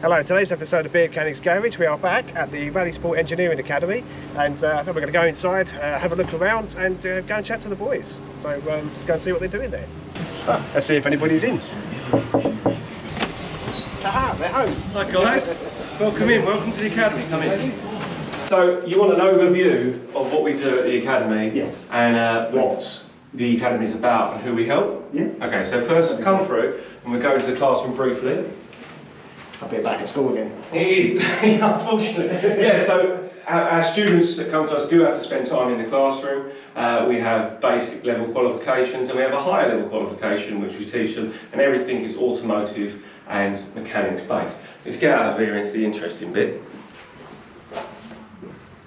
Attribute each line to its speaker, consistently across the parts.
Speaker 1: Hello, today's episode of Beardchanics Garage. We are back at the Rallysport Engineering Academy, and I think we're going to go inside, have a look around, and go and chat to the boys. So let's go and see what they're doing there. Let's see if anybody's in. Aha, they're home.
Speaker 2: Hi guys, welcome in, welcome to the Academy, come in. So you want an overview of what we do at the Academy?
Speaker 1: Yes.
Speaker 2: And what the Academy is about and who we help?
Speaker 1: Yeah.
Speaker 2: Okay, so first come through and we'll go into the classroom briefly.
Speaker 1: It's a bit back at school again.
Speaker 2: It is, unfortunately. Yeah, so our students that come to us do have to spend time in the classroom. We have basic level qualifications and we have a higher level qualification which we teach them, and everything is automotive and mechanics based. Let's get out of here into the interesting bit.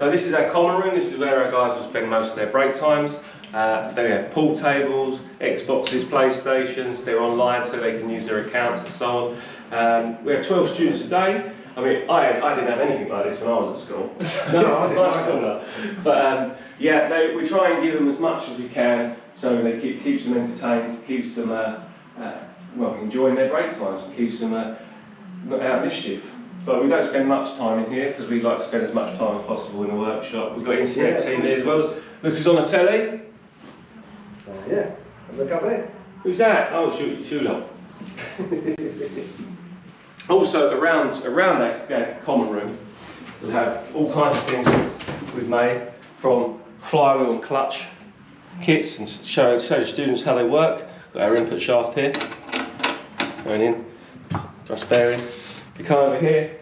Speaker 2: So this is our common room, this is where our guys will spend most of their break times. They have pool tables, Xboxes, PlayStations, they're online so they can use their accounts and so on. We have 12 students a day. I mean, I didn't have anything like this when I was at school.
Speaker 1: No, I didn't.
Speaker 2: But yeah, we try and give them as much as we can so they keeps them entertained, keeps them well, enjoying their break times, and keeps them not out of mischief. But we don't spend much time in here because we like to spend as much time as possible in the workshop. We've got internet TVs as well. Look who's on the telly.
Speaker 1: Yeah, and look up there.
Speaker 2: Who's that? Oh, Shula. Also, around that common room, we'll have all kinds of things we've made, from flywheel and clutch kits, and show the students how they work. Got our input shaft here, going in, thrust bearing. You come over here,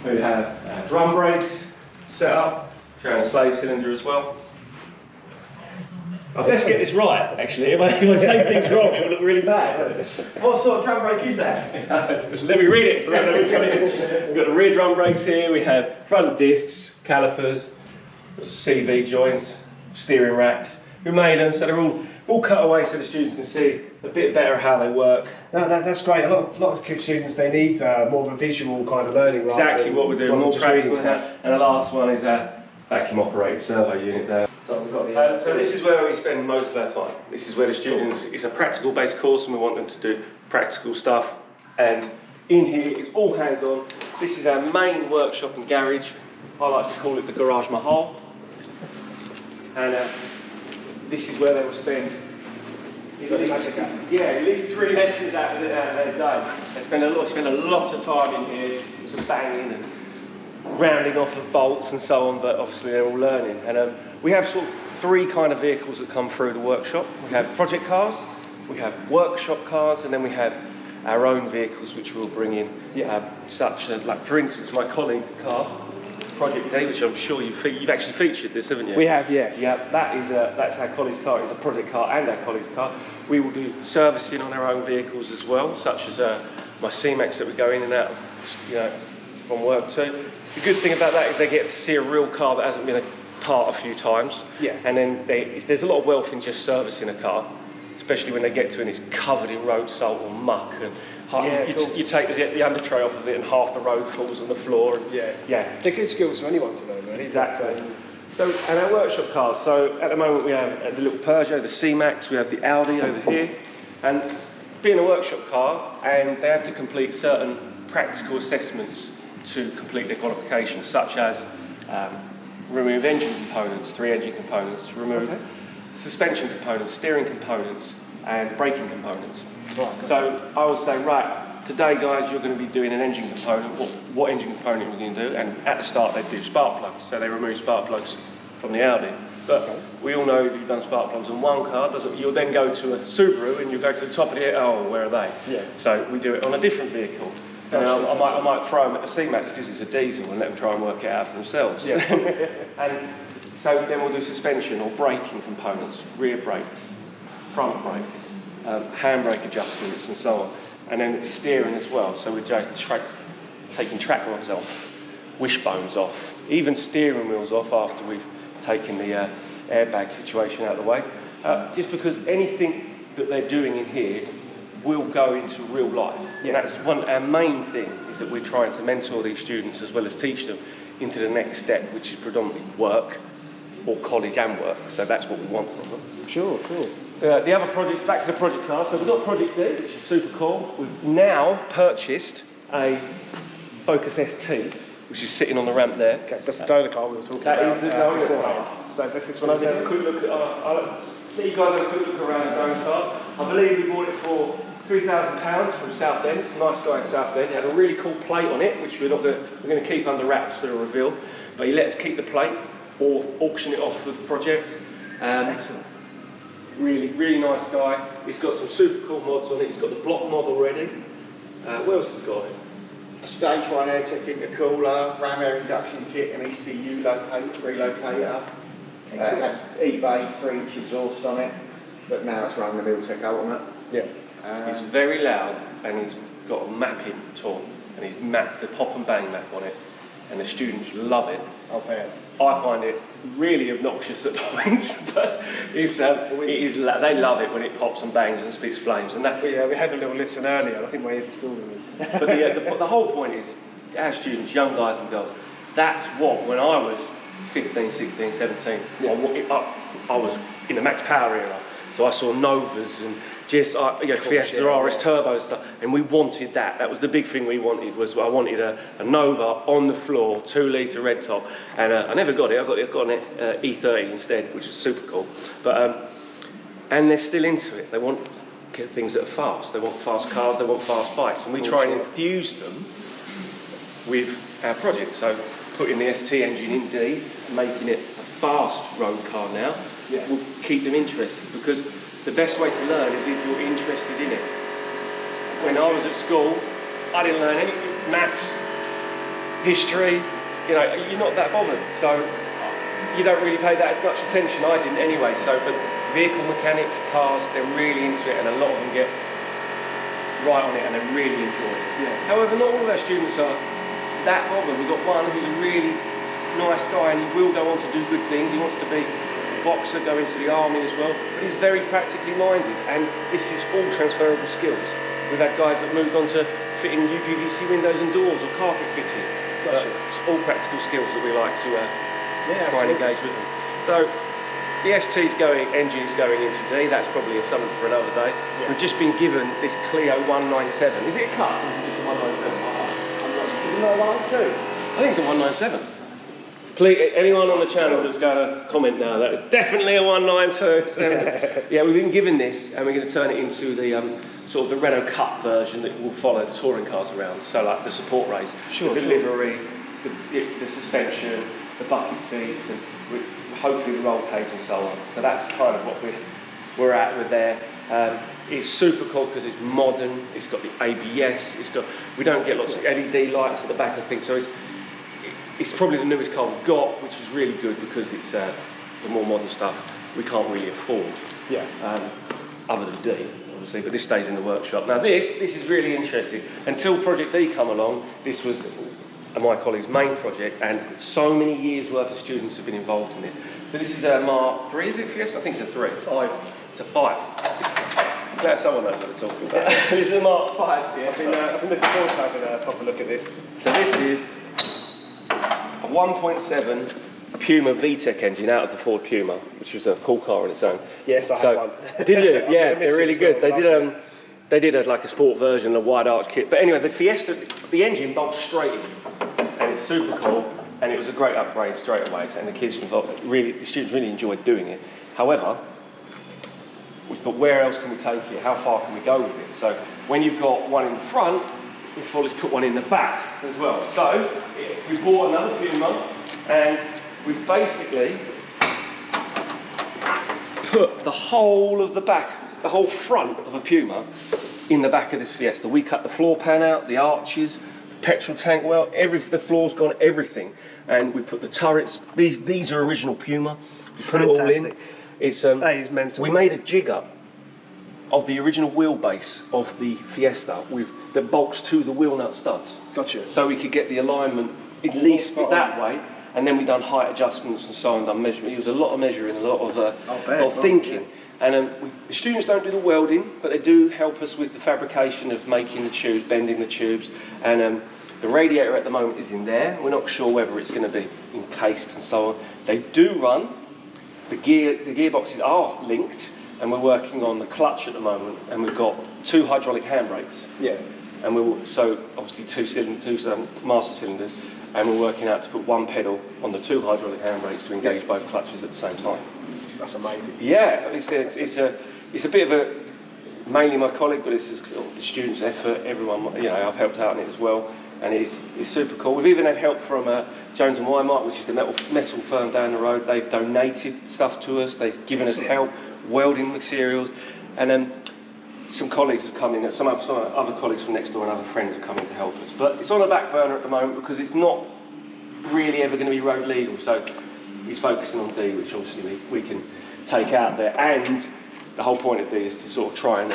Speaker 2: we have drum brakes set up, showing a slave cylinder as well. I best get this right, actually. If I say things wrong, it will look really bad.
Speaker 3: What sort of drum brake is that?
Speaker 2: Let me read it. So we've got the rear drum brakes here, we have front discs, calipers, CV joints, steering racks. We made them so they're all cut away so the students can see a bit better how they work.
Speaker 1: No, that's great. A lot of students, they need more of a visual kind of learning.
Speaker 2: Exactly what we're doing, more practical
Speaker 1: stuff.
Speaker 2: And the last one is our vacuum operated servo unit there.
Speaker 1: So we've got
Speaker 2: So this is where we spend most of our time. This is where the students, it's a practical based course and we want them to do practical stuff. And in here, it's all hands on. This is our main workshop and garage. I like to call it the Garage Mahal. And this is where they will spend at least 3 lessons out of their day. They spend a lot of time in here, just banging and rounding off of bolts and so on, but obviously they're all learning. And we have sort of 3 kind of vehicles that come through the workshop. We have project cars, we have workshop cars, and then we have our own vehicles which we'll bring in. Such like, for instance, my colleague's car, Project D, which I'm sure you've actually featured this, haven't you?
Speaker 1: We have, yes.
Speaker 2: Yeah, that's our colleague's car. It's a project car and our colleague's car. We will do servicing on our own vehicles as well, such as my C-Max that we go in and out of, from work to. The good thing about that is they get to see a real car that hasn't been apart a few times. Yeah. And then there's a lot of wealth in just servicing a car, especially when they get to it and it's covered in road salt or muck. And you take the under tray off of it and half the road falls on the floor. And,
Speaker 1: they're good skills for anyone to learn, really.
Speaker 2: Exactly. So, and our workshop cars. So at the moment we have the little Peugeot, the C-Max, we have the Audi over here. And being a workshop car, and they have to complete certain practical assessments to complete their qualifications, such as remove engine components, 3 engine components, remove suspension components, steering components, and braking components. Right. So I would say, right, today guys, you're going to be doing an engine component. What engine component we're going to do? And at the start they do spark plugs, so they remove spark plugs from the Audi. But we all know if you've done spark plugs on one car, you'll then go to a Subaru and you'll go to the top of the where are they? Yeah. So we do it on a different vehicle. And I might throw them at the C-Max because it's a diesel and let them try and work it out for themselves. Yeah. And so then we'll do suspension or braking components, rear brakes, front brakes, handbrake adjustments and so on. And then it's steering as well. So we're taking track rods off, wishbones off, even steering wheels off after we've taken the airbag situation out of the way. Just because anything that they're doing in here will go into real life. Yeah. And that's our main thing, is that we're trying to mentor these students as well as teach them into the next step, which is predominantly work or college and work. So that's what we want from them.
Speaker 1: Sure.
Speaker 2: The other project, back to the project car. So we've got Project D, which is super cool. We've now purchased a Focus ST, which is sitting on the ramp there.
Speaker 1: Okay, so that's the donor car we were talking
Speaker 2: That
Speaker 1: about.
Speaker 2: is the donor car.
Speaker 1: So this one over
Speaker 2: Let's have a
Speaker 1: here.
Speaker 2: quick look at, I'll let you guys have a quick look around the donor car. I believe we bought it for £3,000 from Southend. Nice guy in Southend. He had a really cool plate on it, which we're going to keep under wraps to the reveal. But he let us keep the plate or auction it off for the project.
Speaker 1: Excellent.
Speaker 2: Really, really nice guy. He's got some super cool mods on it. He's got the block mod already. What else has he got?
Speaker 3: A stage 1 air tech intercooler, ram air induction kit, an ECU relocator.
Speaker 1: Excellent.
Speaker 3: eBay 3-inch exhaust on it, but now it's running the Miltech Ultimate.
Speaker 1: Yeah.
Speaker 2: He's very loud and he's got a mapping tool and he's mapped the pop and bang map on it and the students love it.
Speaker 1: I'll bet.
Speaker 2: I find it really obnoxious at points, but it's, they love it when it pops and bangs and spits flames. And that,
Speaker 1: We had a little listen earlier, and I think my ears are still ringing.
Speaker 2: but the whole point is, our students, young guys and girls, that's what, when I was 15, 16, 17, I was in the max power era. So I saw Novas and Fiesta RS Turbos and stuff, and we wanted that. That was the big thing we wanted. I wanted a Nova on the floor, 2 litre red top, and I never got it. I got an E30 instead, which is super cool. But and they're still into it. They want things that are fast. They want fast cars. They want fast bikes, and we try and infuse them with our project. So putting the ST engine in D, making it a fast road car now, will keep them interested, because the best way to learn is if you're interested in it. When I was at school, I didn't learn any maths, history, you're not that bothered, so you don't really pay that much attention. I didn't anyway. So, but vehicle mechanics, cars, they're really into it, and a lot of them get right on it and they really enjoy it.
Speaker 1: Yeah.
Speaker 2: However, not all of our students are that bothered. We've got one who's a really nice guy and he will go on to do good things. He wants to be a boxer, go into the army as well, but he's very practically minded, and this is all transferable skills. We've had guys that moved on to fitting UPVC windows and doors or carpet fitting. It's all practical skills that we like to try and engage with them. So the ST's engine's going into D. That's probably something for another day. Yeah. We've just been given this Clio 197. Is it a cut? Or is it a 197?
Speaker 3: Is it not 192?
Speaker 2: I think it's a 197. Please, anyone on the channel that's going to comment now, that is definitely a 192. Yeah, we've been given this, and we're going to turn it into the sort of the Renault Cup version that will follow the touring cars around. So like the support race, the livery, the suspension, the bucket seats, and hopefully the roll cage and so on. So that's kind of what we're at with there. It's super cool because it's modern. It's got the ABS. We don't get lots of LED lights at the back of the thing, so it's probably the newest car we've got, which is really good because it's the more modern stuff we can't really afford.
Speaker 1: Yeah.
Speaker 2: Other than D, obviously, but this stays in the workshop. Now this is really interesting. Until Project D come along, this was my colleague's main project, and so many years worth of students have been involved in this. So this is a Mark 3, is it? Yes, I think it's a 3.
Speaker 3: 5.
Speaker 2: It's a 5. I'm glad someone knows what they're talking about. This is a Mark 5, yeah.
Speaker 1: I've been looking forward to having a proper look at this.
Speaker 2: So this is a 1.7 Puma VTEC engine out of the Ford Puma, which was a cool car on its own.
Speaker 1: Yes, I have one.
Speaker 2: Did you? Yeah, they're really good. They did like a sport version, a wide arch kit. But anyway, the Fiesta, the engine bolts straight in, and it's super cool. And it was a great upgrade straight away. And the the students really enjoyed doing it. However, we thought, where else can we take it? How far can we go with it? So when you've got one in the front, we thought let's put one in the back as well. So we bought another Puma, and we've basically put the whole of the back, the whole front of a Puma in the back of this Fiesta. We cut the floor pan out, the arches, the petrol tank well, the floor's gone, everything. And we put the turrets, these are original Puma. We put it all in. It's,
Speaker 1: that is mental.
Speaker 2: We made a jig up of the original wheelbase of the Fiesta that bolts to the wheel nut studs.
Speaker 1: Gotcha.
Speaker 2: So we could get the alignment at least that way, and then we done height adjustments and so on, done measurement. It was a lot of measuring, a lot of thinking. Yeah. And the students don't do the welding, but they do help us with the fabrication of making the tubes, bending the tubes, and the radiator at the moment is in there. We're not sure whether it's going to be encased and so on. They do run. The gearboxes are linked, and we're working on the clutch at the moment, and we've got 2 hydraulic handbrakes.
Speaker 1: Yeah.
Speaker 2: and so obviously two master cylinders, and we're working out to put one pedal on the 2 hydraulic handbrakes to engage both clutches at the same time.
Speaker 1: That's amazing.
Speaker 2: Yeah, it's a bit of a, mainly my colleague, but it's sort of the students' effort. Everyone, you know, I've helped out in it as well, and it's super cool. We've even had help from Jones and Wymark, which is the metal firm down the road. They've donated stuff to us. They've given us help, welding materials, and then some colleagues have come in. Some other colleagues from next door and other friends have come in to help us. But it's on the back burner at the moment because it's not really ever going to be road legal. So he's focusing on D, which obviously we can take out there. And the whole point of D is to sort of try and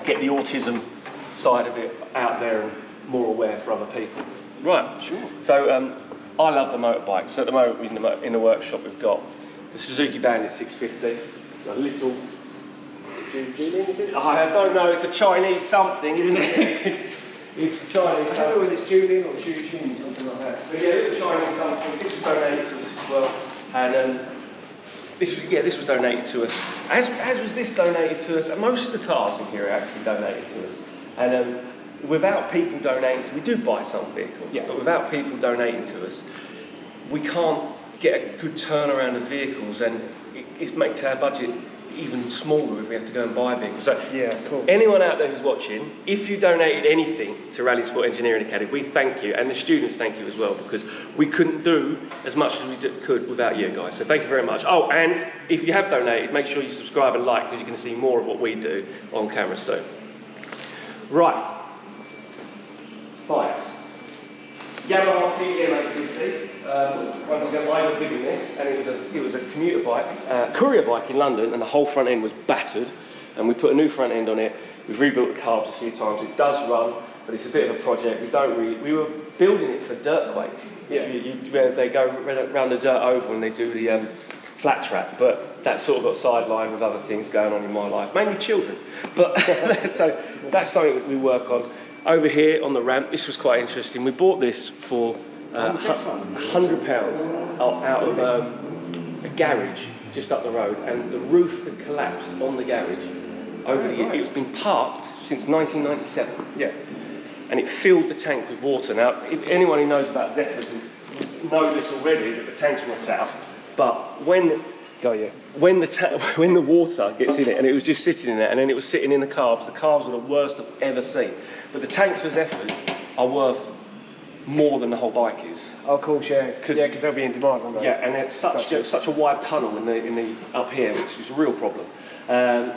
Speaker 2: get the autism side of it out there and more aware for other people. Right, sure. So I love the motorbike. So at the moment in the workshop we've got the Suzuki Bandit 650, a little Julian, is it? I don't know, it's a Chinese something, isn't it? It's a Chinese something. I don't know whether it's Julian or Chujin, something like that. But yeah, it's a Chinese something. This was donated to us as well. And this was donated to us. As was this donated to us. And most of the cars in here are actually donated to us. And without people donating, we do buy some vehicles, but without people donating to us, we can't get a good turnaround of vehicles, and it makes our budget even smaller if we have to go and buy vehicles. So anyone out there who's watching, if you donated anything to Rallysport Engineering Academy, we thank you, and the students thank you as well, because we couldn't do as much as we could without you guys. So thank you very much. Oh, and if you have donated, make sure you subscribe and like, because you're going to see more of what we do on camera soon. Right. Bikes. Yamaha Tdm 850. Once again, I was big in this, and it was a commuter bike, courier bike in London, and the whole front end was battered, and we put a new front end on it. We've rebuilt the carbs a few times. It does run, but it's a bit of a project. We were building it for Dirtquake. Where they go around the dirt oval when they do the flat track, but that sort of got sidelined with other things going on in my life, mainly children. But so that's something that we work on. Over here on the ramp, this was quite interesting. We bought this for £100 out of a garage just up the road, and the roof had collapsed on the garage over the year. It's been parked since 1997. Yeah. And it filled the tank with water. Now, if anyone who knows about Zephyrs know this already, that the tank's not out. But when the water gets in it, and it was just sitting in there, and then it was sitting in the carbs were the worst I've ever seen. But the tanks for Zephyrs are worth more than the whole bike is.
Speaker 1: Oh, of course, yeah. Because they'll be in demand, won't they?
Speaker 2: Yeah, and it's such a wide tunnel in the up here, which is a real problem.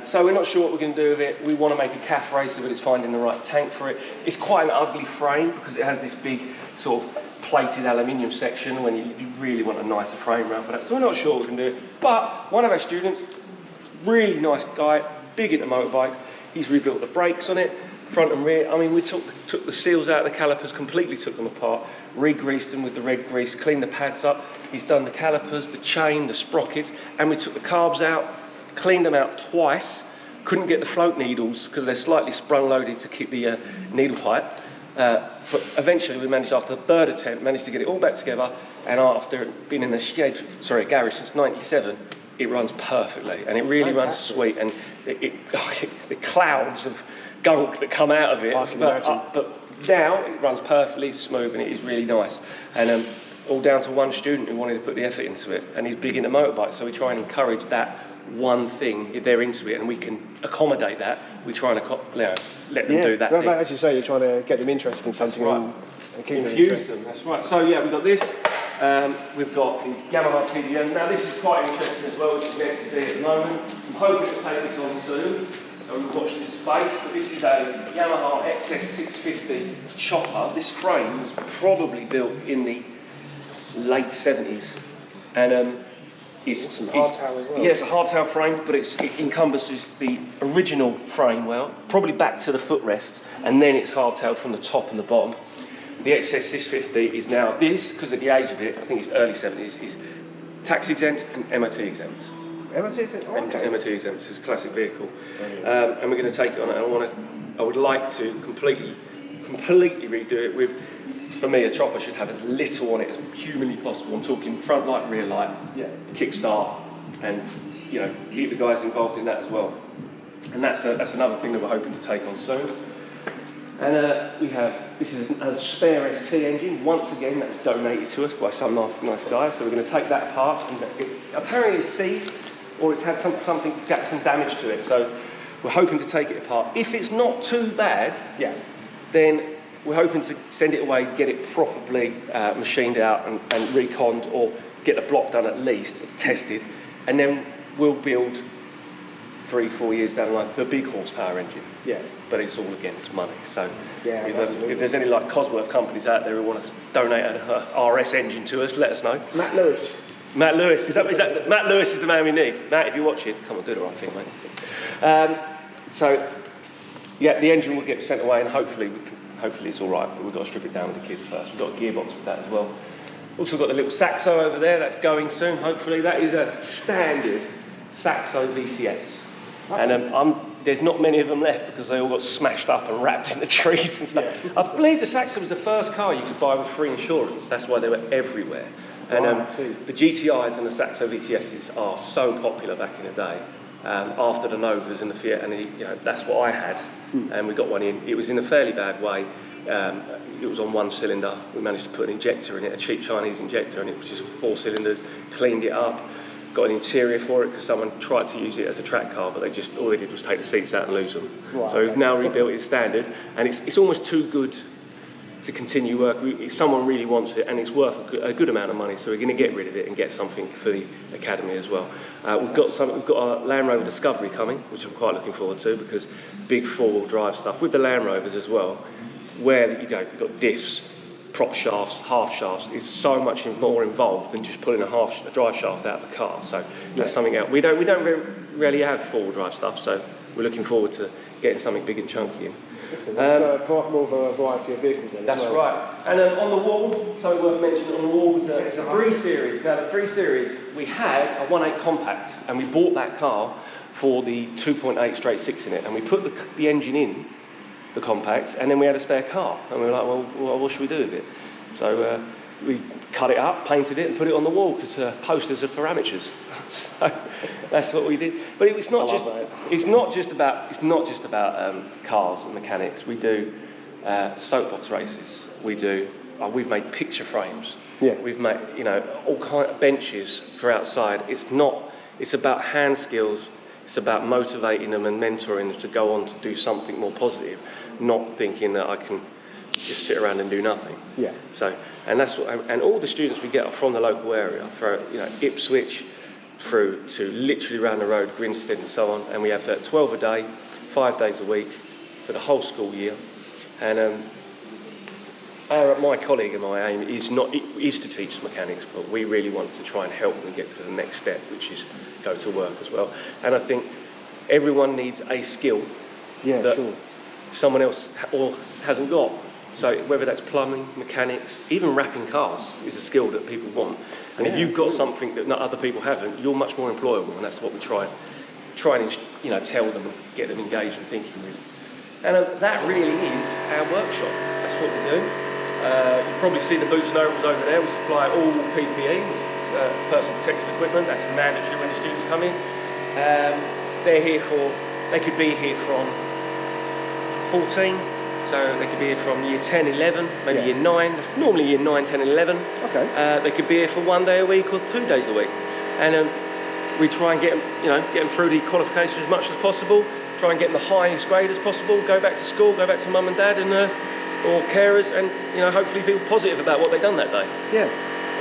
Speaker 2: So we're not sure what we're going to do with it. We want to make a calf racer, but it's finding the right tank for it. It's quite an ugly frame because it has this big sort of plated aluminium section when you really want a nicer frame around for that. So we're not sure what we can do. But one of our students, really nice guy, big into motorbikes, he's rebuilt the brakes on it, front and rear. I mean, we took the seals out of the calipers, completely took them apart, re-greased them with the red grease, cleaned the pads up. He's done the calipers, the chain, the sprockets, and we took the carbs out, cleaned them out twice. Couldn't get the float needles because they're slightly sprung-loaded to keep the needle height. But eventually we managed, after the third attempt, to get it all back together, and after being in the garage since '97, it runs perfectly, and it really runs sweet, and the clouds of gunk that come out of it, but now it runs perfectly smooth, and it is really nice, and all down to one student who wanted to put the effort into it, and he's big into motorbikes, so we try and encourage that one thing. If they're into it and we can accommodate that, we try and let them do that thing.
Speaker 1: As you say, you're trying to get them interested in something, and keep them interested.
Speaker 2: That's right. So yeah, we've got this. We've got the Yamaha Tdm. Now this is quite interesting as well, which is next to be at the moment. I'm hoping to take this on soon, and we'll watch this space. But this is a Yamaha Xs 650 chopper. This frame was probably built in the late 70s, and it's hardtail as well. Yeah, it's a hardtail frame, but it encompasses the original frame well, probably back to the footrest, and then it's hardtailed from the top and the bottom. The Xs 650 is now this, because at the age of it, I think it's early 70s, is tax exempt and MOT exempt.
Speaker 1: MOT exempt? Oh, okay.
Speaker 2: MOT exempt, it's a classic vehicle. And we're going to take it on, and I would like to completely redo it with, for me, a chopper should have as little on it as humanly possible. I'm talking front light, rear light, kickstart, and keep the guys involved in that as well. And that's another thing that we're hoping to take on soon. And we have, this is a spare ST engine. Once again, that was donated to us by some nice guy. So we're going to take that apart. And apparently it's seized, or it's had some damage to it. So we're hoping to take it apart. If it's not too bad, then we're hoping to send it away, get it properly machined out and reconned, or get the block done at least, tested, and then we'll build 3-4 years down the line the big horsepower engine. Yeah. But it's all against money. So if there's any like Cosworth companies out there who want to donate an RS engine to us, let us know.
Speaker 1: Matt Lewis.
Speaker 2: Matt Lewis. Is that Matt Lewis is the man we need. Matt, if you're watching, come on, do the right thing, mate. So yeah, the engine will get sent away, and hopefully it's all right. But we've got to strip it down with the kids first. We've got a gearbox with that as well. Also got the little Saxo over there. That's going soon. Hopefully that is a standard Saxo VTS. Okay. And there's not many of them left because they all got smashed up and wrapped in the trees and stuff. Yeah. I believe the Saxo was the first car you could buy with free insurance. That's why they were everywhere. And the GTIs and the Saxo VTSs are so popular back in the day. After the Novas and the Fiat, and that's what I had. And we got one in. It was in a fairly bad way. It was on one cylinder. We managed to put an injector in it, a cheap Chinese injector, and it was just 4 cylinders. Cleaned it up. Got an interior for it because someone tried to use it as a track car, but all they did was take the seats out and lose them. Right, so we've now rebuilt it standard, and it's almost too good to continue work. Someone really wants it, and it's worth a good amount of money, so we're going to get rid of it and get something for the Academy as well. We've got our Land Rover Discovery coming, which I'm quite looking forward to, because big 4-wheel drive stuff with the Land Rovers as well, where you've got diffs, prop shafts, half shafts, is so much more involved than just pulling a drive shaft out of the car. So that's something else. We don't really have 4-wheel drive stuff, so we're looking forward to getting something big and chunky in.
Speaker 1: More of a variety of vehicles then.
Speaker 2: That's right. And on the wall, so worth mentioning, on the wall was the 3 Series. Now the 3 Series, we had a 1.8 compact, and we bought that car for the 2.8 straight 6 in it, and we put the engine in the compact, and then we had a spare car, and we were like, well, what should we do with it? So we cut it up, painted it, and put it on the wall because posters are for amateurs. So that's what we did. But it's not just about cars and mechanics. We do soapbox races. We've made picture frames. Yeah. We've made all kind of benches for outside. It's about hand skills. It's about motivating them and mentoring them to go on to do something more positive, not thinking that I can just sit around and do nothing. Yeah. So, and all the students we get are from the local area, from Ipswich through to literally around the road, Grinstead and so on. And we have 12 a day, 5 days a week for the whole school year. And my colleague and my aim is to teach mechanics, but we really want to try and help them get to the next step, which is go to work as well. And I think everyone needs a skill that someone else hasn't got. So whether that's plumbing, mechanics, even wrapping cars is a skill that people want. And if you've got something that other people haven't, you're much more employable, and that's what we try and tell them and get them engaged and thinking with. And that really is our workshop. That's what we do. You probably see the boots and overalls over there. We supply all PPE, personal protective equipment. That's mandatory when the students come in. They could be here from 14, so they could be here from year 10, 11, maybe year 9. That's normally year 9, 10 and 11. Okay. They could be here for 1 day a week or 2 days a week. And we try and get them through the qualifications as much as possible, try and get them the highest grade as possible, go back to school, go back to mum and dad and or carers, and hopefully feel positive about what they've done that day. Yeah.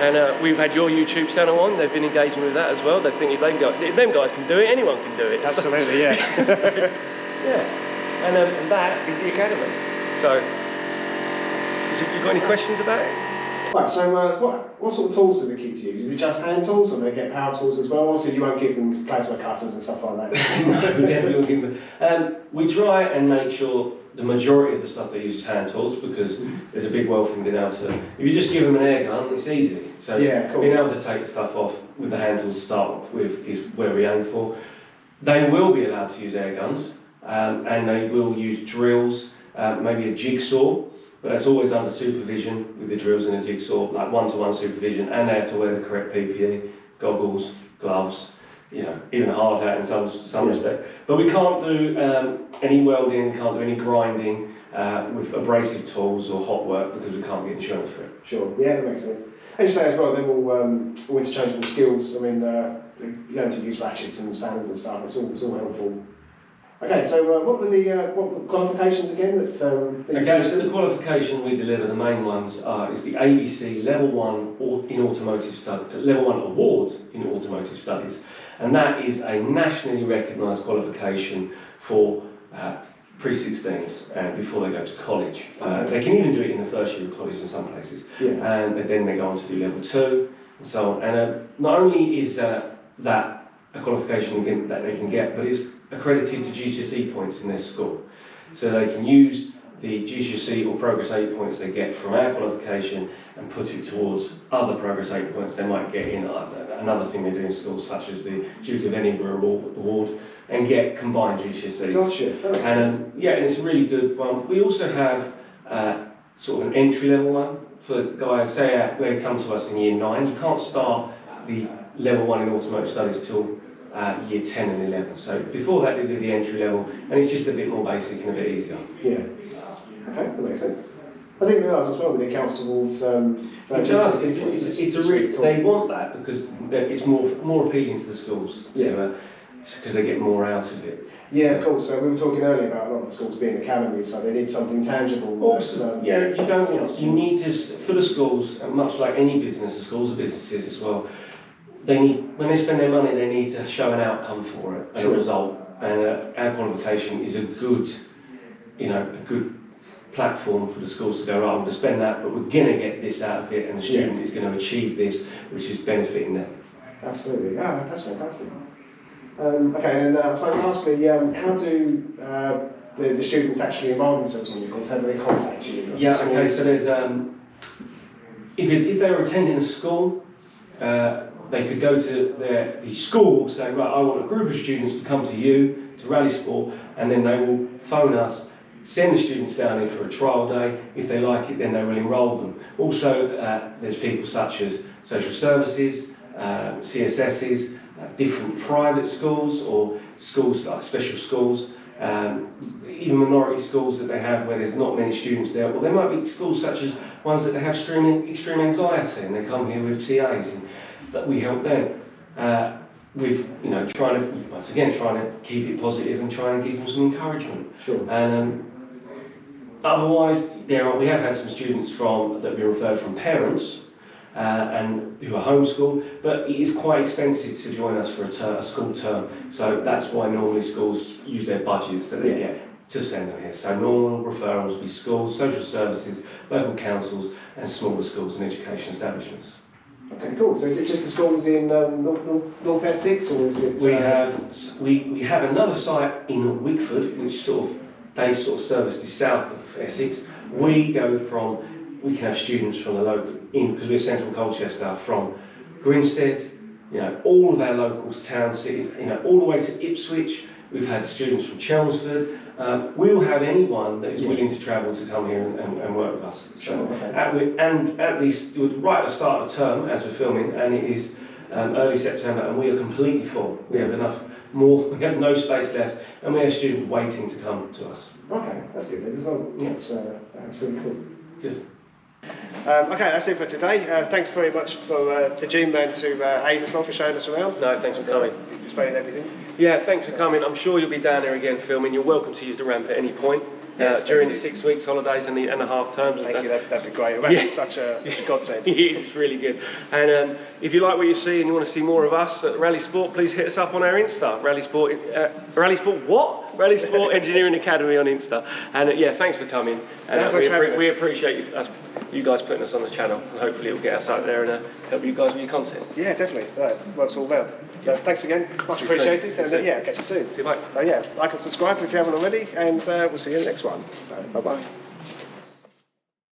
Speaker 2: And we've had your YouTube channel on. They've been engaging with that as well. They think if them guys can do it, anyone can do it.
Speaker 1: Absolutely, yeah.
Speaker 2: Yeah. And that is the academy. So, you got any questions about it?
Speaker 1: Right, so what sort of tools do the kids use? Is it just hand tools, or do they get power tools as well? Obviously, you won't give them plasma cutters and stuff like that.
Speaker 2: No, we definitely won't give them. We try and make sure the majority of the stuff they use is hand tools, because there's a big wealth in being able to. If you just give them an air gun, it's easy. So being able to take the stuff off with the hand tools to start with is where we aim for. They will be allowed to use air guns, and they will use drills, maybe a jigsaw. But that's always under supervision with the drills and the jigsaw, like one-to-one supervision, and they have to wear the correct PPE, goggles, gloves, even a hard hat in some respect. But we can't do any welding, we can't do any grinding, with abrasive tools or hot work because we can't get insurance for it.
Speaker 1: Sure, yeah, that makes sense. And you say as well, they're all interchangeable skills. I mean, you learn to use ratchets and spanners and stuff. It's all helpful. Okay, so what were the qualifications again? That
Speaker 2: okay, so the qualification we deliver, the main ones is the ABC Level 1 in Automotive Studies, Level 1 Award in Automotive Studies, and that is a nationally recognised qualification for pre-16s before they go to college. They can even do it in the first year of college in some places, and then they go on to do Level 2 and so on. And not only is that a qualification that they can get, but it's accredited to GCSE points in their school. So they can use the GCSE or Progress 8 points they get from our qualification and put it towards other Progress 8 points they might get in another thing they do in school, such as the Duke of Edinburgh Award, and get combined GCSEs.
Speaker 1: Gotcha, that makes sense.
Speaker 2: Yeah, and it's a really good one. We also have sort of an entry-level one for guys, say they come to us in year 9. You can't start the Level 1 in Automotive Studies till year 10 and 11. So before that they do the entry level, and it's just a bit more basic and a bit easier.
Speaker 1: Yeah. Okay, that makes sense. I think we realised as well that it counts towards.
Speaker 2: It's a really cool. They want that because it's more appealing to the schools because they get more out of it.
Speaker 1: Yeah, of course. So we were talking earlier about a lot of the schools being academies, so they need something tangible.
Speaker 2: Awesome. You need to, for the schools, and much like any business, the schools are businesses as well. When they spend their money, they need to show an outcome for it, a result. And our qualification is a good platform for the schools to go, right, I'm going to spend that, but we're going to get this out of it, and the student is going to achieve this, which is benefiting them.
Speaker 1: Absolutely. Yeah, that's fantastic. Okay, and I suppose lastly, how do the students actually involve themselves in your course? How do they contact you?
Speaker 2: Yeah, okay, so there's, if they were attending a school, they could go to the school, say, right, I want a group of students to come to you, to Rallysport, and then they will phone us, send the students down here for a trial day. If they like it, then they will enrol them. Also, there's people such as social services, CSSs, different private schools or schools like special schools, even minority schools that they have where there's not many students there. Or there might be schools such as ones that they have extreme anxiety and they come here with TAs and that we help them with, trying to keep it positive and trying to give them some encouragement.
Speaker 1: Sure.
Speaker 2: And otherwise, we have had some students that we referred from parents and who are homeschooled, but it is quite expensive to join us for a school term. So that's why normally schools use their budgets that they get to send them here. So normal referrals will be schools, social services, local councils, and smaller schools and education establishments.
Speaker 1: Okay, cool. So is it just the schools in North Essex, or is it?
Speaker 2: We have another site in Wickford, which they service the south of Essex. We can have students from the local, because we're central Colchester, from Grinstead, all of our locals, town, cities, all the way to Ipswich. We've had students from Chelmsford. We'll have anyone that is willing to travel to come here and work with us. So, at least right at the start of the term, as we're filming, and it is early September, and we are completely full. We have we have no space left, and we have students waiting to come to us.
Speaker 1: Okay, that's good then as well. Yeah. That's really cool.
Speaker 2: Good.
Speaker 1: Okay, that's it for today. Thanks very much to Jim and to Aid as well for showing us around.
Speaker 2: No, thanks for coming.
Speaker 1: Displaying everything.
Speaker 2: Yeah, thanks for coming. I'm sure you'll be down there again filming. You're welcome to use the ramp at any point during the 6 weeks holidays and the half terms.
Speaker 1: Thank you, that'd be great. That's such a godsend.
Speaker 2: It's really good. And if you like what you see and you want to see more of us at Rallysport, please hit us up on our Insta, Rallysport Engineering Academy on Insta. And thanks for coming. And we appreciate you guys putting us on the channel, and hopefully it'll get us out there and help you guys with your content.
Speaker 1: Yeah, definitely. That works all round. Thanks again, much appreciated. And catch you soon.
Speaker 2: See you, mate.
Speaker 1: So like and subscribe if you haven't already, and we'll see you in the next one. So bye bye.